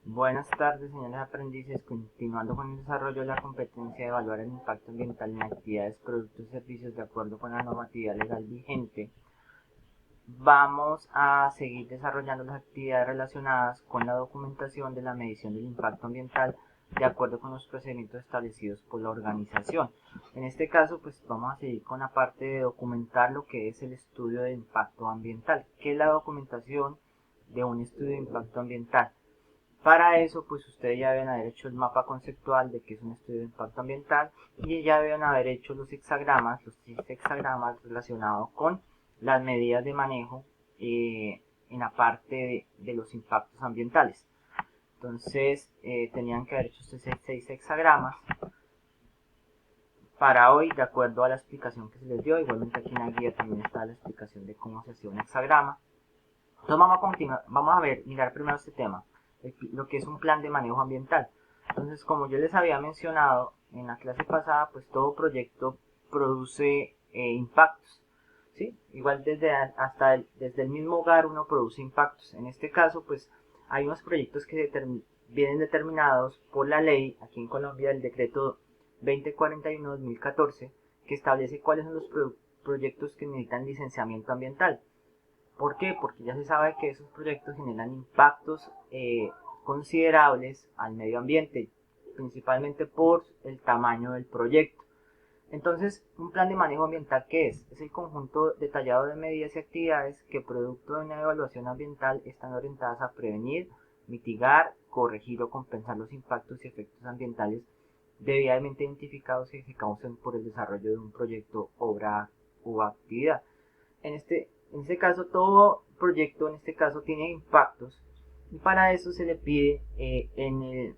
Buenas tardes, señores aprendices. Continuando con el desarrollo de la competencia de evaluar el impacto ambiental en actividades, productos y servicios de acuerdo con la normatividad legal vigente, vamos a seguir desarrollando las actividades relacionadas con la documentación de la medición del impacto ambiental de acuerdo con los procedimientos establecidos por la organización. En este caso, pues vamos a seguir con la parte de documentar lo que es el estudio de impacto ambiental. ¿Qué es la documentación de un estudio de impacto ambiental? Para eso, pues ustedes ya deben haber hecho el mapa conceptual de qué es un estudio de impacto ambiental y ya deben haber hecho los hexagramas, los 6 hexagramas relacionados con las medidas de manejo en la parte de los impactos ambientales. Entonces, tenían que haber hecho estos 6 hexagramas para hoy, de acuerdo a la explicación que se les dio. Igualmente aquí en la guía también está la explicación de cómo se hacía un hexagrama. Entonces vamos a continuar, vamos a mirar primero este tema, lo que es un plan de manejo ambiental. Entonces, como yo les había mencionado en la clase pasada, pues todo proyecto produce impactos, ¿sí? Igual desde el mismo hogar uno produce impactos. En este caso, pues hay unos proyectos que vienen determinados por la ley, aquí en Colombia, el decreto 2041-2014, que establece cuáles son los proyectos que necesitan licenciamiento ambiental. ¿Por qué? Porque ya se sabe que esos proyectos generan impactos considerables al medio ambiente, principalmente por el tamaño del proyecto. Entonces, un plan de manejo ambiental, ¿qué es? Es el conjunto detallado de medidas y actividades que, producto de una evaluación ambiental, están orientadas a prevenir, mitigar, corregir o compensar los impactos y efectos ambientales debidamente identificados y que se causen por el desarrollo de un proyecto, obra o actividad. En este caso, todo proyecto en este caso tiene impactos y para eso se le pide en el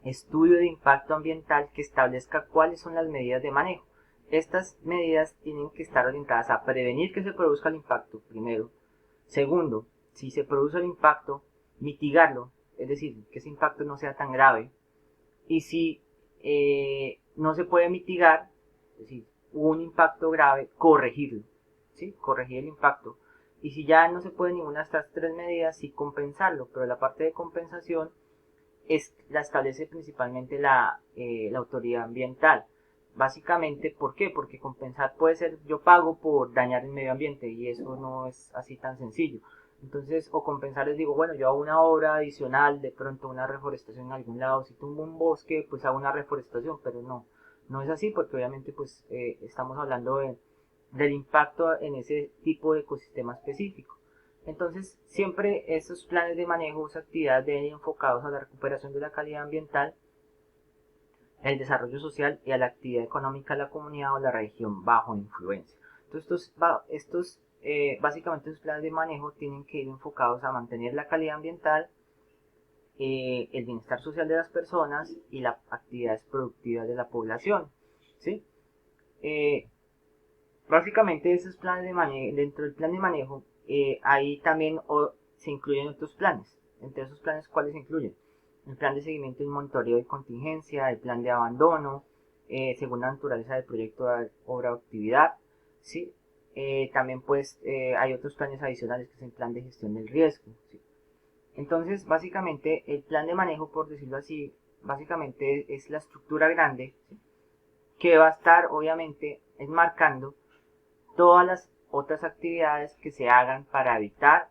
estudio de impacto ambiental que establezca cuáles son las medidas de manejo. Estas medidas tienen que estar orientadas a prevenir que se produzca el impacto, primero. Segundo, si se produce el impacto, mitigarlo, es decir, que ese impacto no sea tan grave. Y si no se puede mitigar, es decir, hubo un impacto grave, corregirlo, ¿sí? Corregir el impacto. Y si ya no se puede ninguna de estas tres medidas, sí compensarlo, pero la parte de compensación la establece principalmente la autoridad ambiental. Básicamente, ¿por qué? Porque compensar puede ser yo pago por dañar el medio ambiente y eso no es así tan sencillo. Entonces, o compensar les digo, bueno, yo hago una obra adicional, de pronto una reforestación en algún lado, si tumbo un bosque, pues hago una reforestación, pero no es así porque obviamente pues estamos hablando del impacto en ese tipo de ecosistema específico. Entonces, siempre esos planes de manejo, o actividades deben ir enfocados a la recuperación de la calidad ambiental, el desarrollo social y a la actividad económica de la comunidad o la región bajo influencia. Entonces, básicamente esos planes de manejo tienen que ir enfocados a mantener la calidad ambiental, el bienestar social de las personas y las actividades productivas de la población, ¿sí? Eh, Básicamente esos planes de manejo, dentro del plan de manejo, ahí también se incluyen otros planes. Entre esos planes, ¿cuáles se incluyen? El plan de seguimiento y monitoreo de contingencia, el plan de abandono, según la naturaleza del proyecto, de obra o actividad, ¿sí? También pues hay otros planes adicionales que es el plan de gestión del riesgo, ¿sí? Entonces, básicamente, el plan de manejo, por decirlo así, básicamente es la estructura grande, ¿sí? Que va a estar, obviamente, enmarcando todas las otras actividades que se hagan para evitar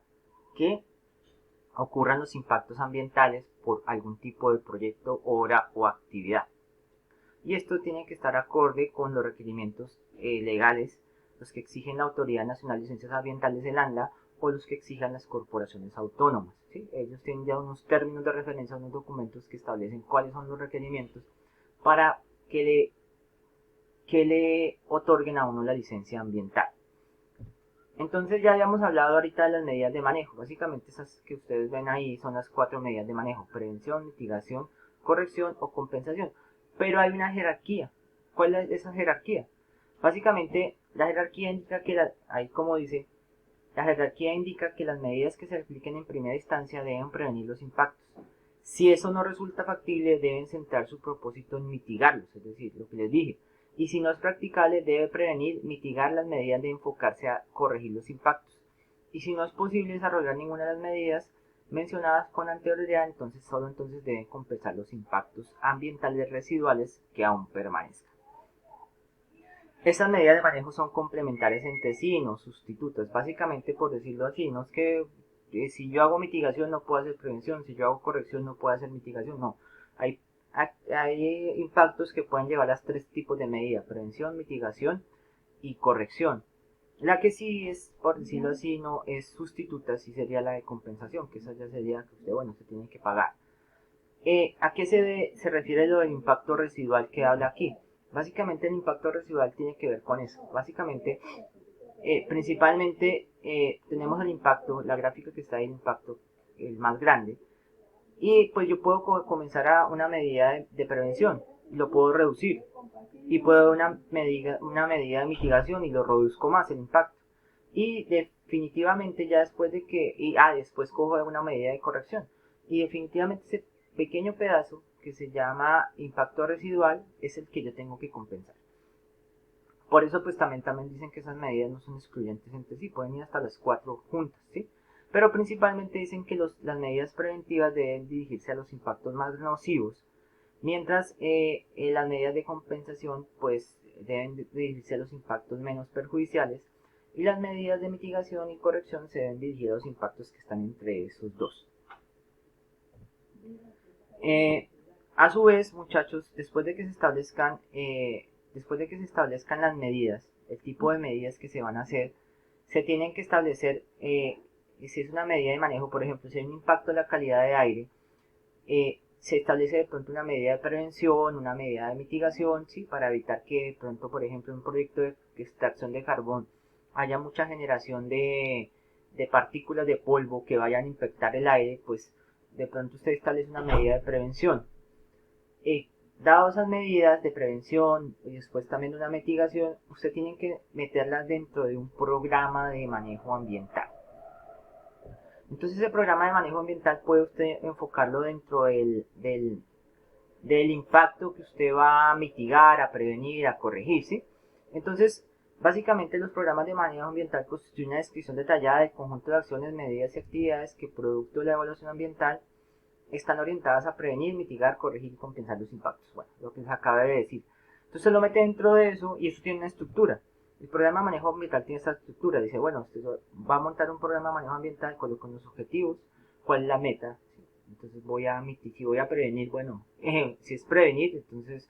que ocurran los impactos ambientales por algún tipo de proyecto, obra o actividad. Y esto tiene que estar acorde con los requerimientos legales, los que exigen la Autoridad Nacional de Licencias Ambientales del ANLA o los que exijan las corporaciones autónomas, ¿sí? Ellos tienen ya unos términos de referencia, unos documentos que establecen cuáles son los requerimientos para que le otorguen a uno la licencia ambiental. Entonces ya habíamos hablado ahorita de las medidas de manejo. Básicamente esas que ustedes ven ahí son las 4 medidas de manejo: prevención, mitigación, corrección o compensación. Pero hay una jerarquía. ¿Cuál es esa jerarquía? Básicamente la jerarquía indica que, ahí como dice, la jerarquía indica que las medidas que se apliquen en primera instancia deben prevenir los impactos. Si eso no resulta factible, deben centrar su propósito en mitigarlos, es decir, lo que les dije. Y si no es practicable, debe prevenir, mitigar las medidas de enfocarse a corregir los impactos. Y si no es posible desarrollar ninguna de las medidas, mencionadas con anterioridad, entonces solo entonces deben compensar los impactos ambientales residuales que aún permanezcan. Estas medidas de manejo son complementarias entre sí, no sustitutas, básicamente por decirlo así, no es que si yo hago mitigación no puedo hacer prevención, si yo hago corrección no puedo hacer mitigación, no. Hay, hay impactos que pueden llevar a tres tipos de medidas, prevención, mitigación y corrección. La que sí es, por decirlo así, no es sustituta, sí sería la de compensación, que esa ya sería que usted, bueno, se tiene que pagar. ¿A qué se refiere lo del impacto residual que habla aquí? Básicamente el impacto residual tiene que ver con eso. Básicamente, principalmente tenemos el impacto, la gráfica que está ahí, el impacto, el más grande. Y pues yo puedo comenzar a una medida de prevención, y lo puedo reducir. Y puedo una medida de mitigación y lo reduzco más el impacto. Y definitivamente ya después de que, después cojo una medida de corrección. Y definitivamente ese pequeño pedazo que se llama impacto residual es el que yo tengo que compensar. Por eso pues también dicen que esas medidas no son excluyentes entre sí, pueden ir hasta las 4 juntas, ¿sí? Pero principalmente dicen que las medidas preventivas deben dirigirse a los impactos más nocivos, mientras las medidas de compensación pues deben dirigirse a los impactos menos perjudiciales, y las medidas de mitigación y corrección se deben dirigir a los impactos que están entre esos dos. A su vez, muchachos, después de que se establezcan las medidas, el tipo de medidas que se van a hacer, se tienen que establecer, si es una medida de manejo, por ejemplo, si hay un impacto en la calidad de aire, se establece de pronto una medida de prevención, una medida de mitigación, ¿sí? Para evitar que de pronto, por ejemplo, en un proyecto de extracción de carbón haya mucha generación de partículas de polvo que vayan a infectar el aire, pues de pronto usted establece una medida de prevención. Dado esas medidas de prevención y después también una mitigación, usted tiene que meterlas dentro de un programa de manejo ambiental. Entonces ese programa de manejo ambiental puede usted enfocarlo dentro del impacto que usted va a mitigar, a prevenir, a corregir, ¿sí? Entonces, básicamente los programas de manejo ambiental constituyen una descripción detallada del conjunto de acciones, medidas y actividades que, producto de la evaluación ambiental, están orientadas a prevenir, mitigar, corregir y compensar los impactos. Bueno, lo que les acabo de decir. Entonces lo mete dentro de eso y eso tiene una estructura. El programa de manejo ambiental tiene esta estructura. Dice, bueno, usted va a montar un programa de manejo ambiental con los objetivos, cuál es la meta. Entonces si voy a prevenir, bueno, si es prevenir, entonces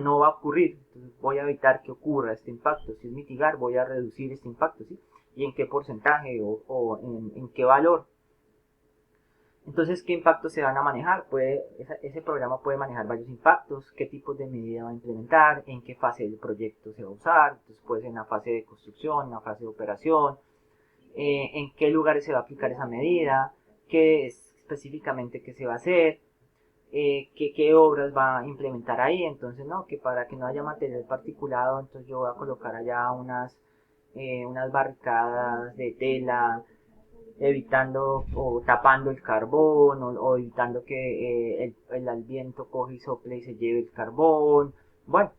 no va a ocurrir. Entonces voy a evitar que ocurra este impacto. Si es mitigar, voy a reducir este impacto, ¿sí? Y en qué porcentaje o en qué valor. Entonces, ¿qué impactos se van a manejar? Ese programa puede manejar varios impactos, qué tipos de medida va a implementar, en qué fase del proyecto se va a usar, entonces puede ser en la fase de construcción, en la fase de operación, en qué lugares se va a aplicar esa medida, qué es específicamente qué se va a hacer, qué obras va a implementar ahí. Entonces, no, que para que no haya material particulado, entonces yo voy a colocar allá unas barricadas de tela, evitando o tapando el carbón o evitando que el viento coge y sople y se lleve el carbón. Bueno,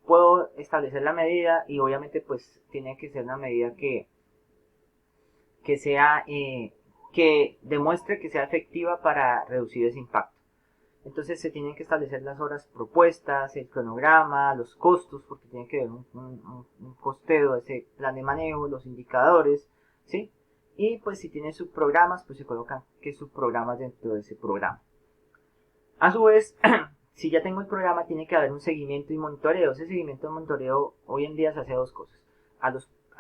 puedo establecer la medida y obviamente pues tiene que ser una medida que sea que demuestre que sea efectiva para reducir ese impacto. Entonces se tienen que establecer las horas propuestas, el cronograma, los costos, porque tiene que haber un costeo de ese plan de manejo, los indicadores, ¿sí? Y pues si tiene subprogramas, pues se colocan qué subprogramas dentro de ese programa. A su vez, si ya tengo el programa, tiene que haber un seguimiento y monitoreo. Ese seguimiento y monitoreo hoy en día se hace dos cosas. A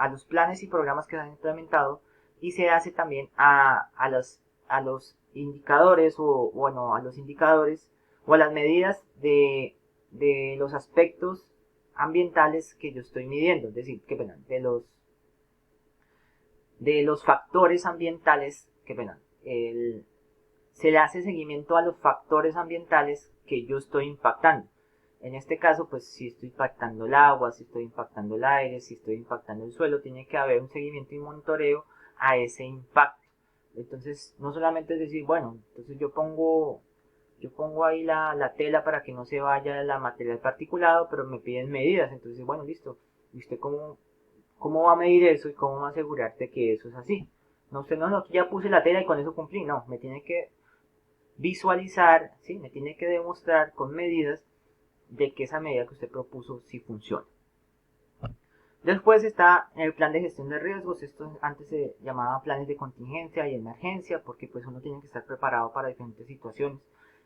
los planes y programas que se han implementado, y se hace también a los indicadores a los indicadores o a las medidas de los aspectos ambientales que yo estoy midiendo, es decir, de los factores ambientales, se le hace seguimiento a los factores ambientales que yo estoy impactando. En este caso, pues si estoy impactando el agua, si estoy impactando el aire, si estoy impactando el suelo, tiene que haber un seguimiento y monitoreo a ese impacto. Entonces, no solamente es decir, bueno, entonces yo pongo ahí la tela para que no se vaya la material particulado, pero me piden medidas. Entonces, bueno, listo. ¿Y usted cómo va a medir eso y cómo va a asegurarte que eso es así? No, usted no, ya puse la tela y con eso cumplí. No, me tiene que visualizar, ¿sí? Me tiene que demostrar con medidas de que esa medida que usted propuso sí funciona. Después está el plan de gestión de riesgos. Esto antes se llamaba planes de contingencia y emergencia, porque pues uno tiene que estar preparado para diferentes situaciones.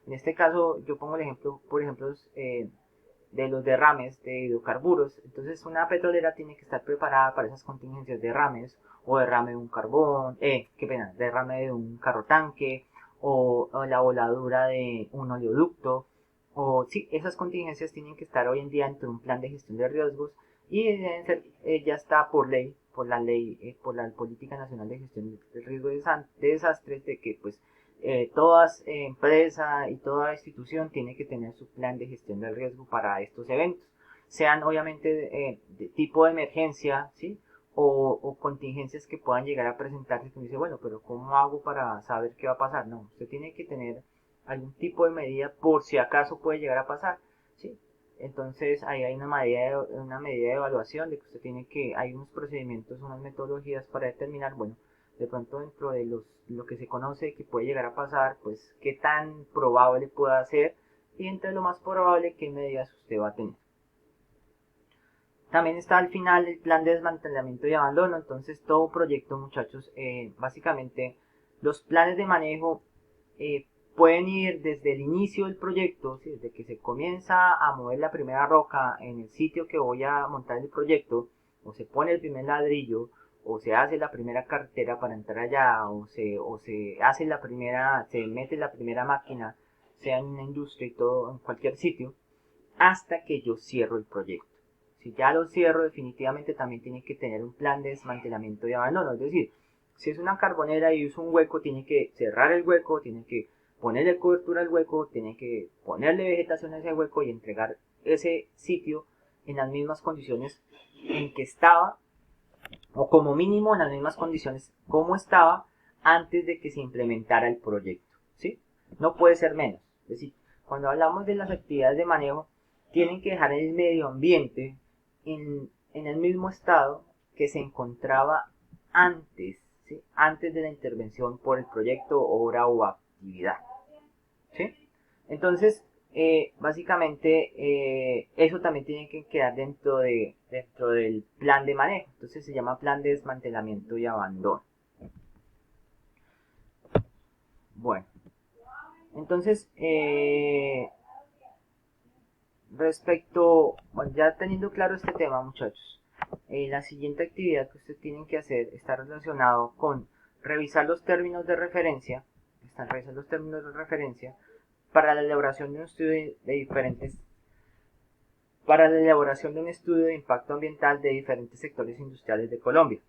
En este caso yo pongo el ejemplo, por ejemplo, de los derrames de hidrocarburos. Entonces una petrolera tiene que estar preparada para esas contingencias de derrames, o derrame de un carbón, qué pena, derrame de un carro tanque, o la voladura de un oleoducto. O sí, esas contingencias tienen que estar hoy en día dentro de un plan de gestión de riesgos, y deben ser, ya está por ley, por la Política Nacional de Gestión del Riesgo de Desastres, de que pues toda empresa y toda institución tiene que tener su plan de gestión del riesgo para estos eventos, sean obviamente de tipo de emergencia, ¿sí? O contingencias que puedan llegar a presentarse, que uno dice, bueno, pero ¿cómo hago para saber qué va a pasar? No, usted tiene que tener algún tipo de medida por si acaso puede llegar a pasar, ¿sí? Entonces ahí hay una medida de evaluación de que usted tiene que, hay unos procedimientos, unas metodologías para determinar, bueno, de pronto dentro de lo que se conoce que puede llegar a pasar, pues qué tan probable pueda ser, y entre lo más probable qué medidas usted va a tener. También está al final el plan de desmantelamiento y abandono. Entonces todo proyecto, muchachos, básicamente los planes de manejo pueden ir desde el inicio del proyecto, ¿sí? Desde que se comienza a mover la primera roca en el sitio que voy a montar el proyecto, o se pone el primer ladrillo, o se hace la primera carretera para entrar allá, o se hace la primera, se mete la primera máquina, sea en una industria y todo, en cualquier sitio, hasta que yo cierro el proyecto. Si ya lo cierro, definitivamente también tiene que tener un plan de desmantelamiento y abandono. Es decir, si es una carbonera y usa un hueco, tiene que cerrar el hueco, tiene que ponerle cobertura al hueco, tiene que ponerle vegetación a ese hueco y entregar ese sitio en las mismas condiciones en que estaba, o como mínimo en las mismas condiciones como estaba antes de que se implementara el proyecto, ¿sí? No puede ser menos. Es decir, cuando hablamos de las actividades de manejo, tienen que dejar el medio ambiente en el mismo estado que se encontraba antes, ¿sí? Antes de la intervención por el proyecto, obra o actividad, ¿sí? Entonces, básicamente, eso también tiene que quedar dentro del plan de manejo. Entonces se llama plan de desmantelamiento y abandono. Bueno, entonces, bueno, ya teniendo claro este tema, muchachos, la siguiente actividad que ustedes tienen que hacer está relacionado con revisar los términos de referencia, para la elaboración de un estudio de diferentes para la elaboración de un estudio de impacto ambiental de diferentes sectores industriales de Colombia.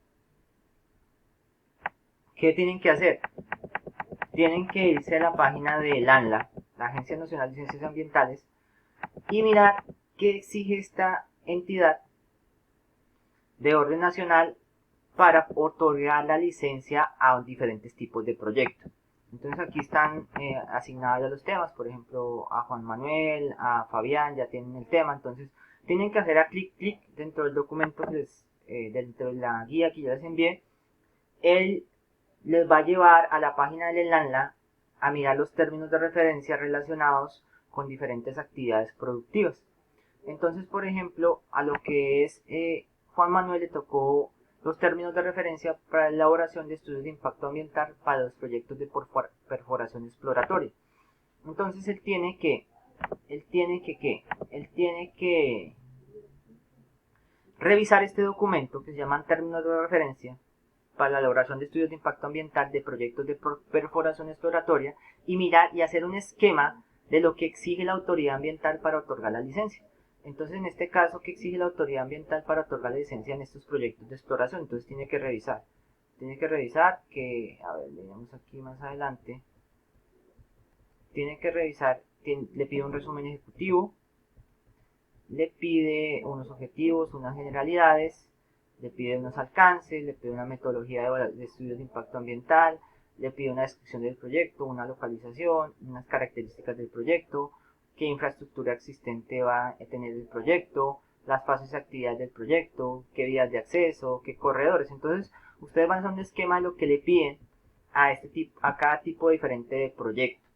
¿Qué tienen que hacer? Tienen que irse a la página de ANLA, la Agencia Nacional de Ciencias Ambientales, y mirar qué exige esta entidad de orden nacional para otorgar la licencia a diferentes tipos de proyectos. Entonces aquí están asignados ya los temas, por ejemplo a Juan Manuel, a Fabián ya tienen el tema, entonces tienen que hacer a clic dentro del documento dentro de la guía que yo les envié. Él les va a llevar a la página del ENLANLA a mirar los términos de referencia relacionados con diferentes actividades productivas. Entonces, por ejemplo, a lo que es Juan Manuel le tocó los términos de referencia para la elaboración de estudios de impacto ambiental para los proyectos de perforación exploratoria. Entonces él tiene que revisar este documento que se llaman términos de referencia para la elaboración de estudios de impacto ambiental de proyectos de perforación exploratoria, y mirar y hacer un esquema de lo que exige la autoridad ambiental para otorgar la licencia. Entonces, en este caso, ¿qué exige la autoridad ambiental para otorgar la licencia en estos proyectos de exploración? Entonces tiene que revisar que, a ver, leemos aquí más adelante, le pide un resumen ejecutivo, le pide unos objetivos, unas generalidades, le pide unos alcances, le pide una metodología de estudios de impacto ambiental, le pide una descripción del proyecto, una localización, unas características del proyecto, qué infraestructura existente va a tener el proyecto, las fases de actividad del proyecto, qué vías de acceso, qué corredores. Entonces, Ustedes van a hacer un esquema de lo que le piden a cada tipo diferente de proyecto.